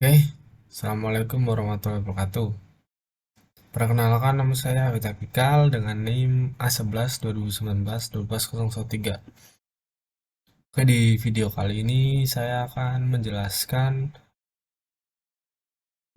Oke, Assalamualaikum warahmatullahi wabarakatuh. Perkenalkan, nama saya Wita Pikal dengan NIM A11 2019 12013. Oke, di video kali ini saya akan menjelaskan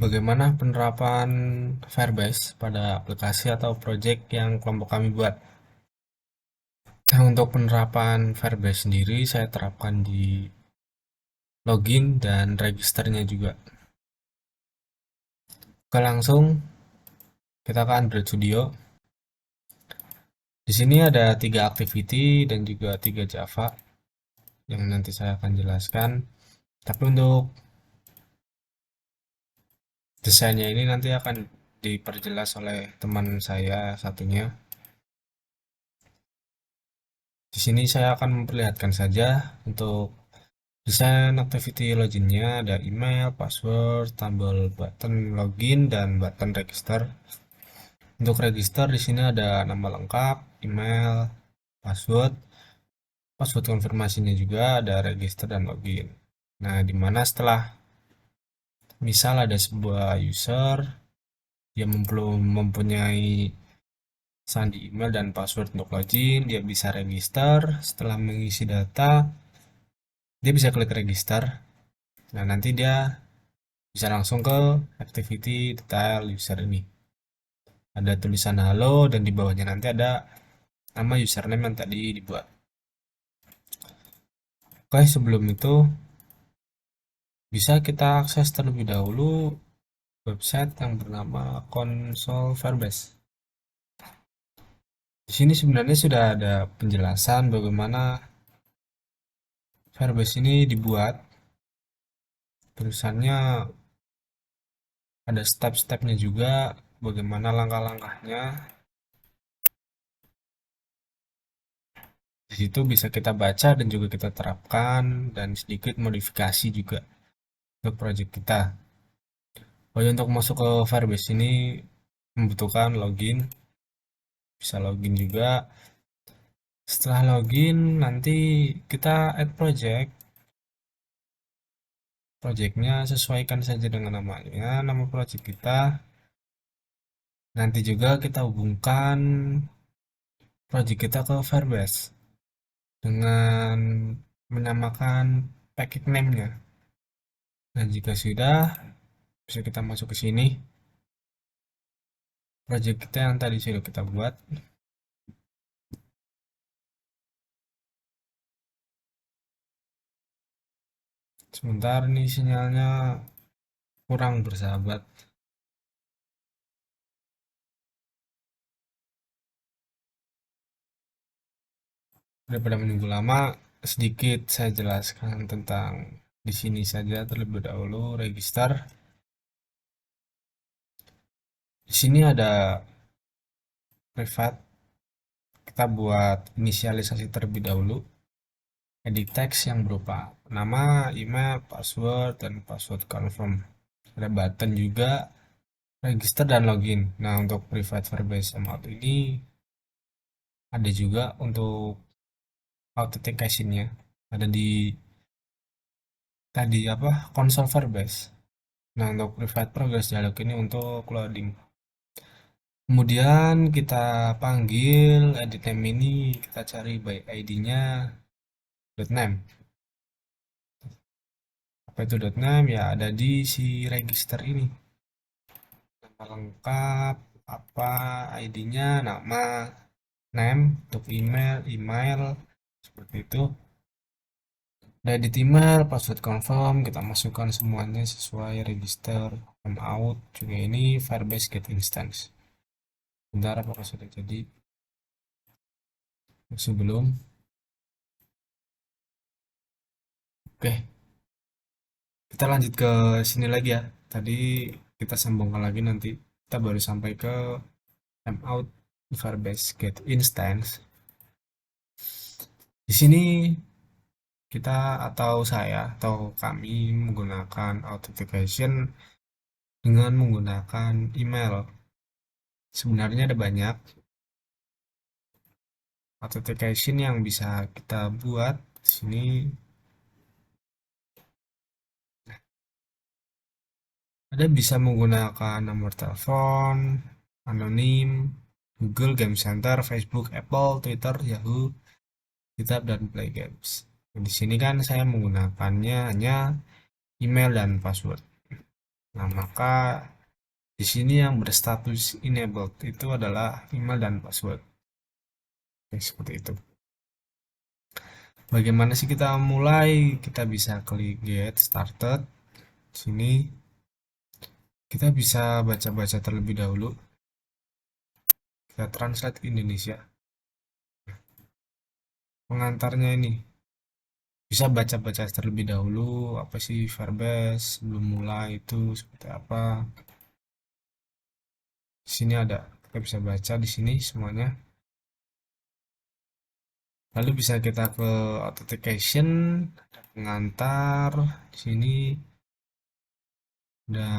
bagaimana penerapan Firebase pada aplikasi atau project yang kelompok kami buat. Nah, untuk penerapan Firebase sendiri saya terapkan di login dan registernya juga. Oke, langsung kita ke Android Studio. Di sini ada 3 activity dan juga 3 Java yang nanti saya akan jelaskan. Tapi untuk desainnya ini nanti akan diperjelas oleh teman saya satunya. Di sini saya akan memperlihatkan saja untuk desain activity loginnya ada email, password, tombol button login dan button register. Untuk register di sini ada nama lengkap, email, password, password konfirmasinya juga ada register dan login. Nah, dimana setelah misal ada sebuah user yang belum mempunyai sandi email dan password untuk login, dia bisa register. Setelah mengisi data, dia bisa klik register. Nah, nanti dia bisa langsung ke activity detail user ini. Ada tulisan halo dan di bawahnya nanti ada nama username yang tadi dibuat. Oke, sebelum itu bisa kita akses terlebih dahulu website yang bernama Console Firebase. Di sini sebenarnya sudah ada penjelasan bagaimana Firebase ini dibuat. Tulisannya ada step-stepnya juga, bagaimana langkah-langkahnya. Di situ bisa kita baca dan juga kita terapkan dan sedikit modifikasi juga untuk project kita. Oh ya, untuk masuk ke Firebase ini membutuhkan login, bisa login juga. Setelah login nanti kita add project. Projectnya sesuaikan saja dengan namanya, nama project kita. Nanti juga kita hubungkan project kita ke Firebase dengan menamakan package name-nya. Nah, jika sudah, bisa kita masuk ke sini. Project kita yang tadi sudah kita buat. Sebentar, ini sinyalnya kurang bersahabat. Daripada menunggu lama, sedikit saya jelaskan tentang di sini saja terlebih dahulu. Register. Di sini ada private. Kita buat inisialisasi terlebih dahulu. Edit text yang berupa nama, email, password, dan password confirm. Ada button juga, register dan login. Nah, untuk private Firebase account ini ada juga untuk authentication-nya. Ada di tadi apa? Console Firebase. Nah, untuk private progress dialog ini untuk loading. Kemudian kita panggil edit name ini, kita cari by ID-nya .name. Apa itu .name? Ya, ada di si register ini. Nama lengkap, apa ID-nya, nama, name, untuk email, email, seperti itu. Udah di email, password confirm, kita masukkan semuanya sesuai register, out, juga ini Firebase get instance. Bentar, apakah sudah jadi? Sebelum, oke, kita lanjut ke sini lagi ya. Tadi kita sambungkan lagi nanti. Kita baru sampai ke out Firebase get instance. Di sini kita atau saya atau kami menggunakan authentication dengan menggunakan email. Sebenarnya ada banyak authentication yang bisa kita buat. Di sini Ada bisa menggunakan nomor telepon, anonim, Google Game Center, Facebook, Apple, Twitter, Yahoo, GitHub, dan Play Games. Nah, di sini kan saya menggunakannya hanya email dan password. Nah, maka di sini yang berstatus enabled itu adalah email dan password. Oke, seperti itu. Bagaimana sih kita mulai? Kita bisa klik get started. Sini kita bisa baca-baca terlebih dahulu. Kita translate ke Indonesia. Pengantarnya ini bisa baca-baca terlebih dahulu apa sih Firebase sebelum mulai itu seperti apa. Di sini ada kita bisa baca di sini semuanya. Lalu bisa kita ke authentication, ada pengantar di sini ada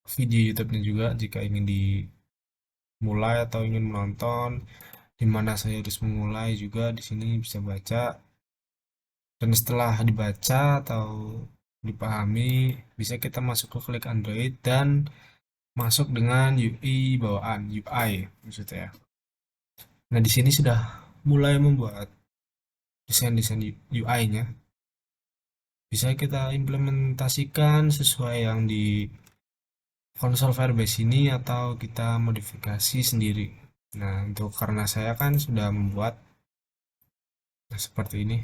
video YouTube-nya juga jika ingin dimulai atau ingin menonton di mana saya harus memulai juga di sini bisa baca. Dan setelah dibaca atau dipahami, bisa kita masuk ke klik Android dan masuk dengan UI bawaan, UI maksudnya ya. Nah, di sini sudah mulai membuat desain-desain UI-nya. Bisa kita implementasikan sesuai yang di konsol Firebase ini atau kita modifikasi sendiri. Nah, untuk karena saya kan sudah membuat seperti ini.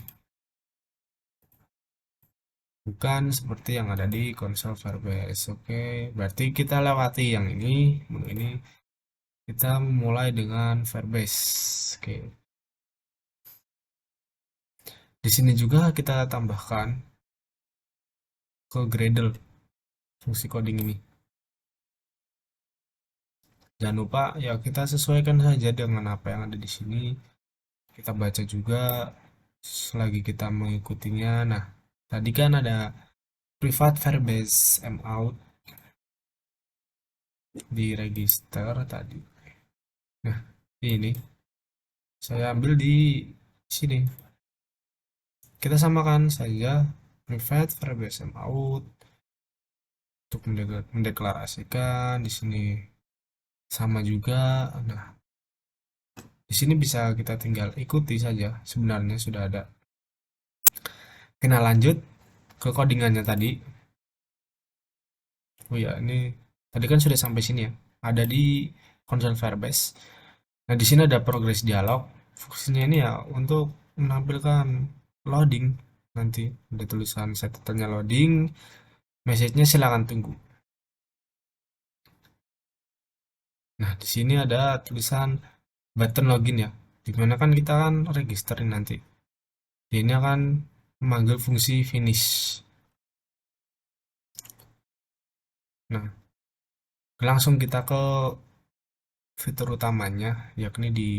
Bukan seperti yang ada di konsol Firebase. Oke, berarti kita lewati yang ini, menu ini. Kita mulai dengan Firebase. Oke. Di sini juga kita tambahkan ke Gradle fungsi coding ini. Jangan lupa ya kita sesuaikan saja dengan apa yang ada di sini. Kita baca juga selagi kita mengikutinya. Nah, tadi kan ada private Firebase mout di register tadi. Nah, ini saya ambil di sini. Kita samakan saja private Firebase mout untuk mendeklarasikan di sini sama juga. Nah, di sini bisa kita tinggal ikuti saja. Sebenarnya sudah ada. Kita lanjut ke codingannya tadi. Oh ya, ini tadi kan sudah sampai sini ya. Ada di konsol Firebase. Nah, di sini ada progress dialog. Fungsinya ini ya untuk menampilkan loading. Nanti ada tulisan catatannya loading. Message-nya silakan tunggu. Nah, di sini ada tulisan button login ya. Dimana kan kita kan registerin nanti. Ini akan memanggil fungsi finish. Nah, langsung kita ke fitur utamanya, yakni di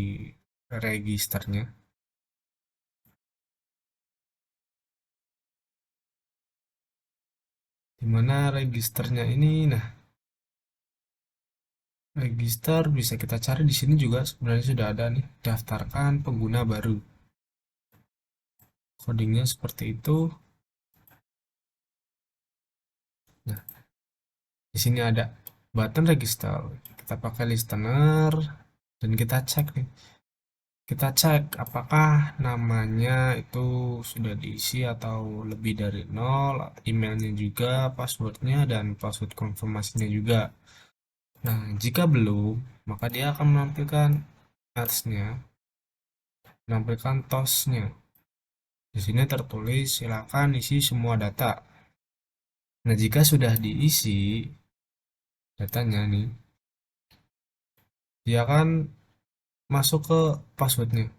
registernya. Dimana registernya ini, nah, register bisa kita cari di sini juga sebenarnya sudah ada nih, daftarkan pengguna baru. Codingnya seperti itu. Nah, di sini ada button register. Kita pakai listener dan kita cek nih. Kita cek apakah namanya itu sudah diisi atau lebih dari 0, emailnya juga, passwordnya, dan password konfirmasinya juga. Nah, jika belum, maka dia akan menampilkan else-nya, menampilkan toast-nya. Di sini tertulis silakan isi semua data. Nah, jika sudah diisi datanya nih, dia akan masuk ke passwordnya.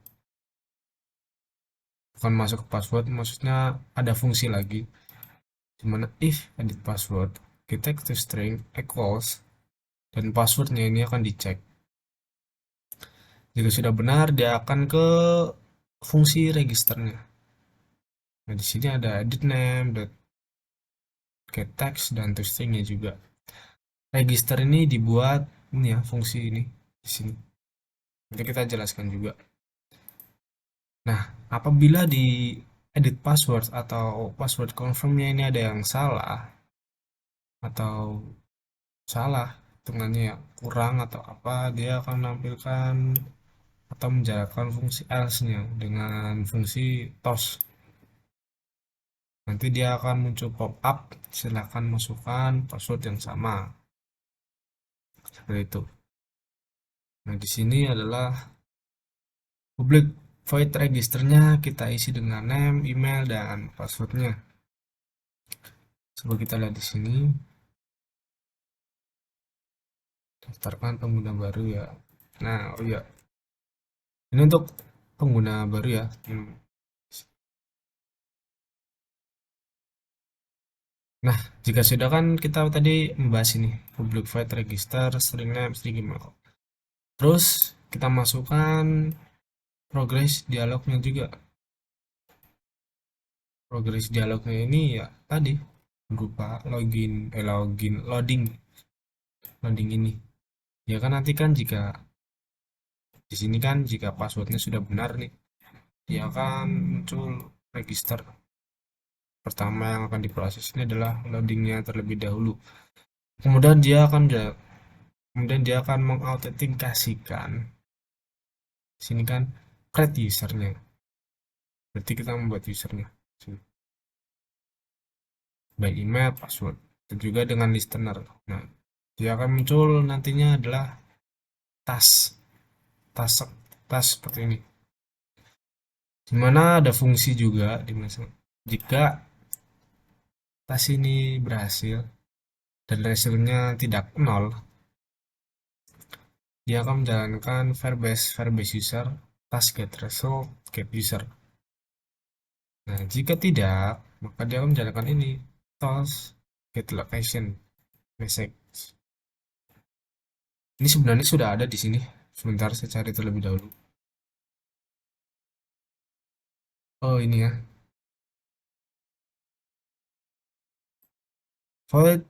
Bukan masuk ke password, maksudnya ada fungsi lagi. Dimana if edit password, kita text to string equals, dan passwordnya ini akan dicek. Jika sudah benar, dia akan ke fungsi registernya. Nah, di sini ada edit name, get text, dan to stringnya juga. Register ini dibuat ini ya, fungsi ini di sini. Nanti kita jelaskan juga. Nah, apabila di edit password atau password confirmnya ini ada yang salah, atau salah hitungannya ya kurang atau apa, dia akan menampilkan atau menjalankan fungsi else-nya dengan fungsi toast. Nanti dia akan muncul pop up, silakan masukkan password yang sama. Seperti itu. Nah, di sini adalah public void registernya kita isi dengan name, email, dan passwordnya. Coba kita lihat di sini, daftarkan pengguna baru ya. Nah, oh iya, ini untuk pengguna baru ya. Nah, jika sudah kan kita tadi membahas ini, public void register, string name, string email. Terus kita masukkan progress dialognya juga. Progress dialognya ini ya tadi berupa loading ini. Ya kan nanti kan jika di sini kan jika passwordnya sudah benar nih, dia akan muncul register. Pertama yang akan diproses ini adalah loadingnya terlebih dahulu. Kemudian dia akan mengautentikasikan. Sini kan create usernya. Berarti kita membuat usernya. By email, password. Dan juga dengan listener. Nah, dia akan muncul nantinya adalah task. Task, task seperti ini. Dimana ada fungsi juga di mana jika task ini berhasil dan hasilnya tidak nol, dia akan menjalankan verbase user task get result get user. Nah, jika tidak, maka dia akan menjalankan ini task get location message. Ini sebenarnya sudah ada di sini. Sebentar saya cari terlebih dahulu. Oh, ini ya. Void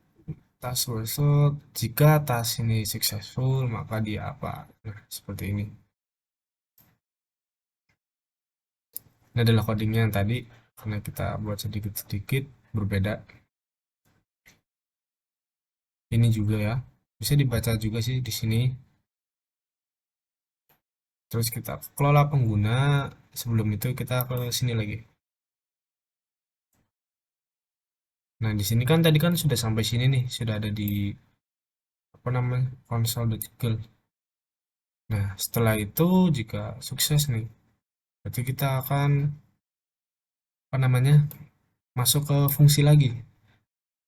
task result. Jika task ini successful, maka dia apa? Nah, seperti ini. Ini adalah codingnya yang tadi. Karena kita buat sedikit-sedikit berbeda. Ini juga ya. Bisa dibaca juga sih di sini. Terus kita kelola pengguna. Sebelum itu kita ke sini lagi. Nah, di sini kan tadi kan sudah sampai sini nih, sudah ada di apa namanya? Console.google. Nah, setelah itu jika sukses nih, berarti kita akan apa namanya? Masuk ke fungsi lagi.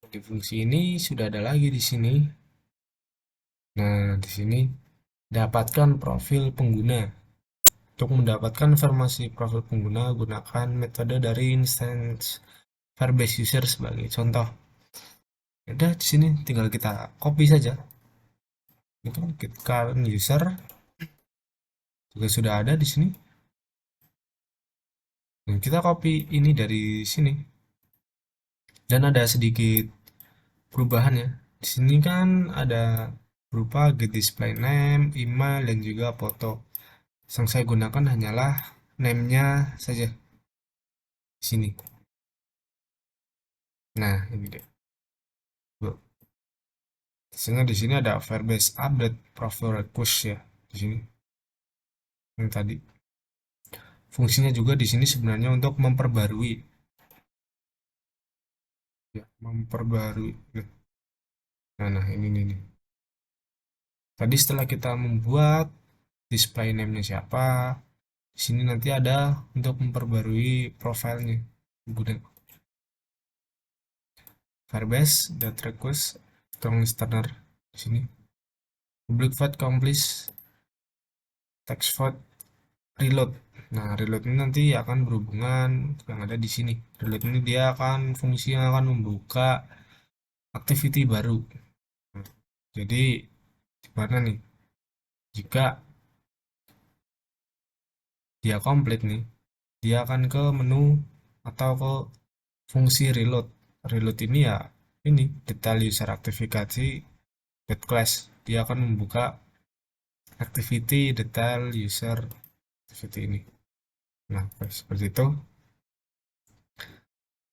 Di fungsi ini sudah ada lagi di sini. Nah, di sini dapatkan profil pengguna. Untuk mendapatkan informasi profil pengguna, gunakan metode dari instance Firebase user sebagai contoh. Udah di sini tinggal kita copy saja. Itu current user juga sudah ada di sini. Dan kita copy ini dari sini. Dan ada sedikit perubahan ya. Di sini kan ada berupa get display name, email, dan juga foto. Yang saya gunakan hanyalah name-nya saja di sini. Nah, ini deh. Sehingga di sini ada Firebase update profile request ya di sini. Yang tadi. Fungsinya juga di sini sebenarnya untuk memperbarui ya, memperbarui. Nah, ini nih. Tadi setelah kita membuat display name-nya siapa, di sini nanti ada untuk memperbarui profilnya. Kemudian Firebase dot request strong listener di sini. Public void accomplish text void reload. Nah, reload ini nanti akan berhubungan yang ada di sini. Reload ini dia akan fungsinya akan membuka activity baru. Nah, jadi gimana nih? Jika dia komplit nih, dia akan ke menu atau ke fungsi reload. Reload ini ya ini detail user aktivitas class. Dia akan membuka activity detail user activity ini. Nah, seperti itu.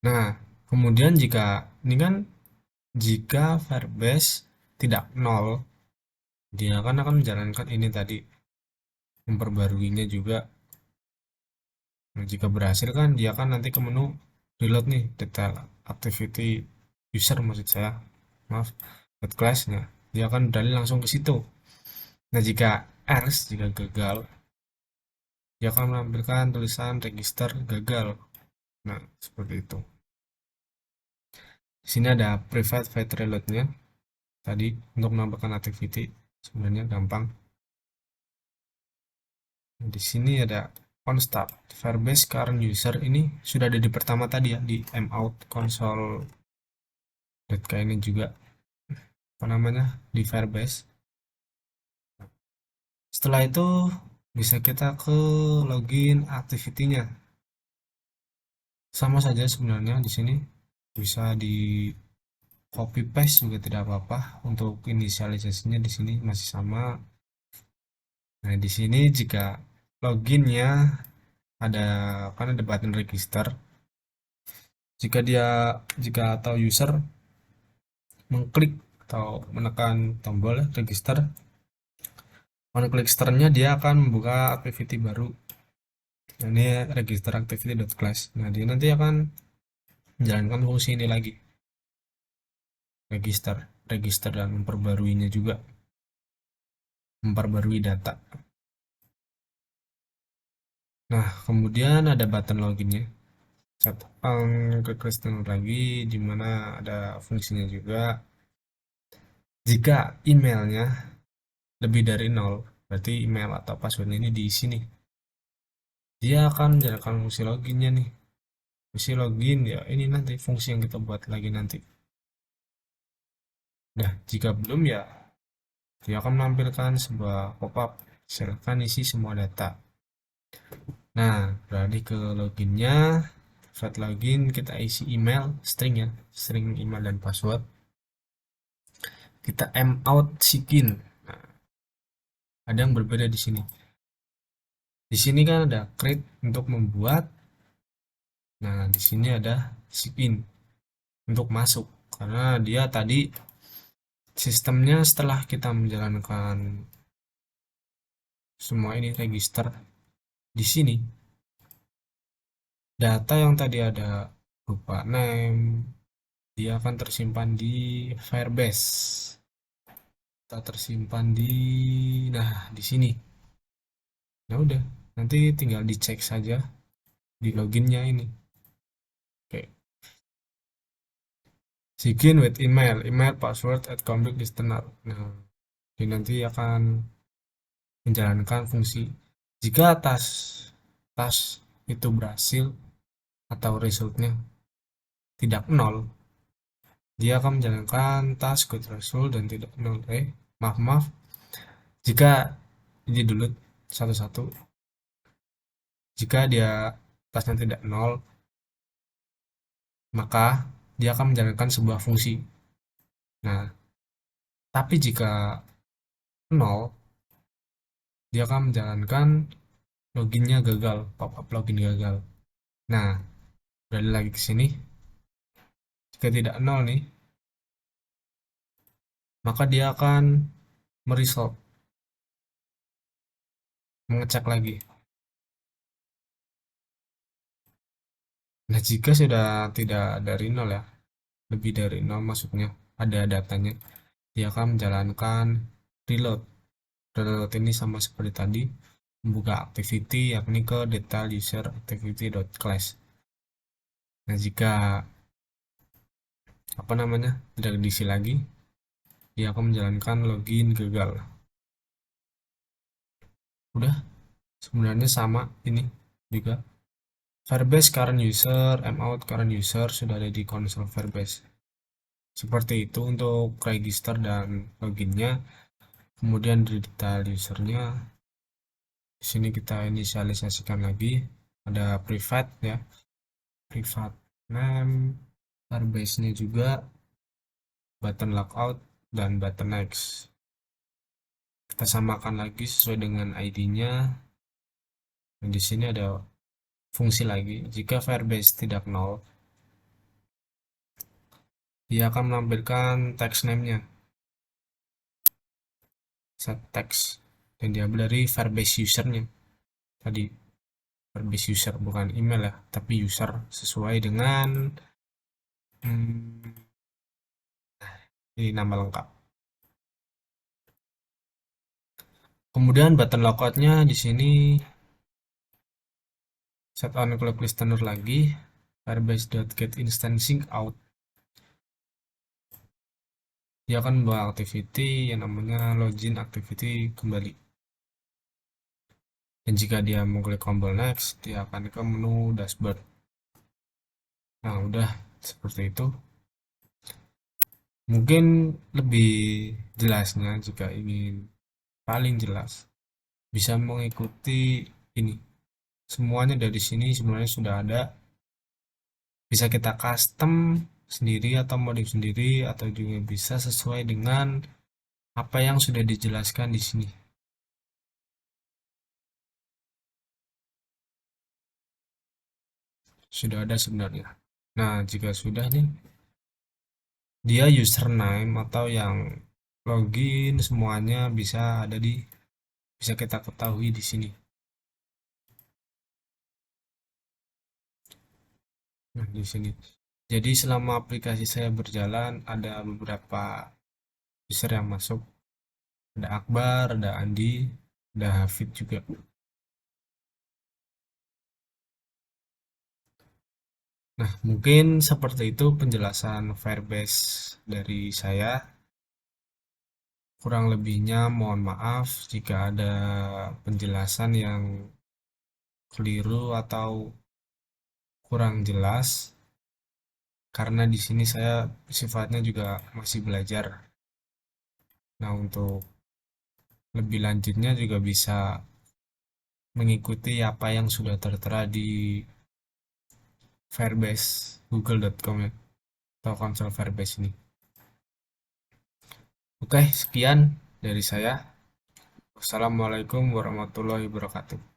Nah, kemudian jika ini kan Jika Firebase tidak nol, dia akan menjalankan ini tadi, memperbaruinya juga. Nah, jika berhasil kan dia akan nanti ke menu reload nih, detail activity user maksud saya. Maaf, dot class-nya. Dia akan beralih langsung ke situ. Nah, jika else, jika gagal, dia akan menampilkan tulisan register gagal. Nah, seperti itu. Di sini ada private file reload-nya. Tadi untuk menambahkan activity sebenarnya gampang. Nah, di sini ada on start Firebase current user, ini sudah ada di pertama tadi ya, di mout console.k ini juga apa namanya di Firebase. Setelah itu bisa kita ke login activity-nya. Sama saja sebenarnya di sini bisa di copy paste juga tidak apa-apa. Untuk inisialisasinya di sini masih sama. Nah, di sini jika loginnya ada, kan ada button register. Jika atau user mengklik atau menekan tombol register, on klik startnya dia akan membuka activity baru. Nah, ini register activity.class. Nah, dia nanti akan menjalankan fungsi ini lagi, register register dan memperbaruinya juga, memperbarui data. Nah, kemudian ada button loginnya. Satu ke Kristen lagi, di mana ada fungsinya juga. Jika emailnya lebih dari 0, berarti email atau passwordnya ini diisi nih. Dia akan menjalankan fungsi loginnya nih. Fungsi login ya ini nanti fungsi yang kita buat lagi nanti. Nah, jika belum ya dia akan menampilkan sebuah pop-up. Silakan isi semua data. Nah, beralih ke loginnya. Saat login kita isi email, string ya, string email dan password. Kita mout sigin. Nah, ada yang berbeda di sini. Di sini kan ada create untuk membuat. Nah, di sini ada sigin untuk masuk. Karena dia tadi sistemnya setelah kita menjalankan semua ini register di sini, data yang tadi ada berupa name dia akan tersimpan di Firebase. Kita tersimpan di, nah, di sini. Nah, udah, nanti tinggal dicek saja di loginnya ini. Oke, sign with email password at config listener. Nah, ini nanti akan menjalankan fungsi. Jika tas itu berhasil atau resultnya tidak nol, dia akan menjalankan task good result dan tidak nol. Maaf, jika ini dulu satu-satu, jika dia tasnya tidak nol, maka dia akan menjalankan sebuah fungsi. Nah, tapi jika nol, dia akan menjalankan loginnya gagal, pop-up login gagal. Nah, balik lagi ke sini, jika tidak nol nih, maka dia akan meresult, mengecek lagi. Nah, jika sudah tidak dari nol ya, lebih dari nol maksudnya ada datanya, dia akan menjalankan reload. Reload ini sama seperti tadi, membuka activity yakni ke detail user activity.class. Nah, jika apa namanya tidak diisi lagi, dia akan menjalankan login gagal. Udah, sebenarnya sama ini juga. Firebase current user, mout current user sudah ada di konsol Firebase. Seperti itu untuk register dan loginnya. Kemudian di detail usernya, di sini kita inisialisasikan lagi. Ada private ya, private name, Firebase-nya juga, button logout dan button next. Kita samakan lagi sesuai dengan ID-nya. Dan di sini ada fungsi lagi. Jika Firebase tidak nol, Dia akan menampilkan text name-nya, set text, dan diambil dari Firebase usernya tadi. Firebase user bukan email ya, tapi user sesuai dengan hmm, ini nama lengkap. Kemudian button logout-nya di sini set on click listener lagi, firebase.get instancing out. Dia akan membawa activity yang namanya login activity kembali. Dan jika dia mengklik tombol next, dia akan ke menu dashboard. Nah, udah seperti itu. Mungkin lebih jelasnya jika ingin paling jelas, bisa mengikuti ini. Semuanya dari sini sebenarnya sudah ada. Bisa kita custom sendiri atau modif sendiri atau juga bisa sesuai dengan apa yang sudah dijelaskan di sini. Sudah ada sebenarnya. Nah, jika sudah nih, dia username atau yang login semuanya bisa kita ketahui di sini. Nah, di sini. Jadi selama aplikasi saya berjalan ada beberapa user yang masuk. Ada Akbar, ada Andi, ada Hafid juga. Nah, mungkin seperti itu penjelasan Firebase dari saya. Kurang lebihnya mohon maaf jika ada penjelasan yang keliru atau kurang jelas, karena di sini saya sifatnya juga masih belajar. Nah, untuk lebih lanjutnya juga bisa mengikuti apa yang sudah tertera di Firebase google.com ya, atau konsol Firebase ini. Oke, sekian dari saya. Wassalamualaikum warahmatullahi wabarakatuh.